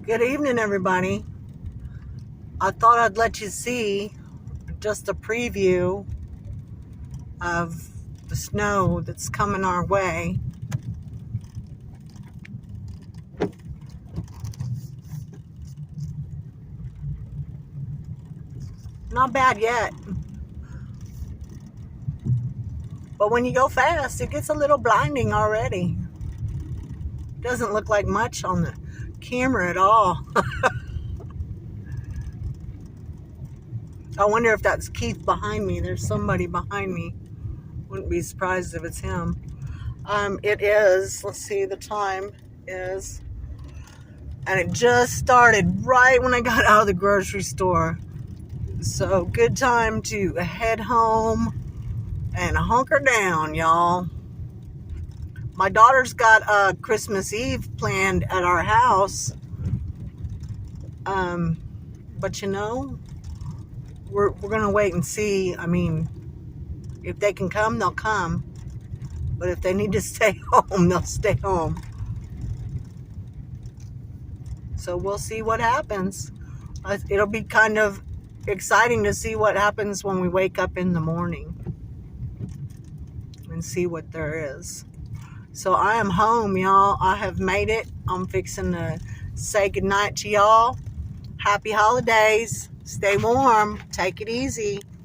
Good evening, everybody. I thought I'd let you see just a preview of the snow that's coming our way. Not bad yet, but when you go fast, it gets a little blinding already. Doesn't look like much on the camera at all. I wonder if that's Keith behind me. There's somebody behind me. Wouldn't be surprised if it's him. It is, let's see, the time is, and it just started right when I got out of the grocery store. So good time to head home and hunker down, y'all. My daughter's got a Christmas Eve planned at our house. But you know, we're going to wait and see. I mean, if they can come, they'll come. But if they need to stay home, they'll stay home. So we'll see what happens. It'll be kind of exciting to see what happens when we wake up in the morning and see what there is. So I am home, y'all. I have made it. I'm fixing to say goodnight to y'all. Happy holidays. Stay warm. Take it easy.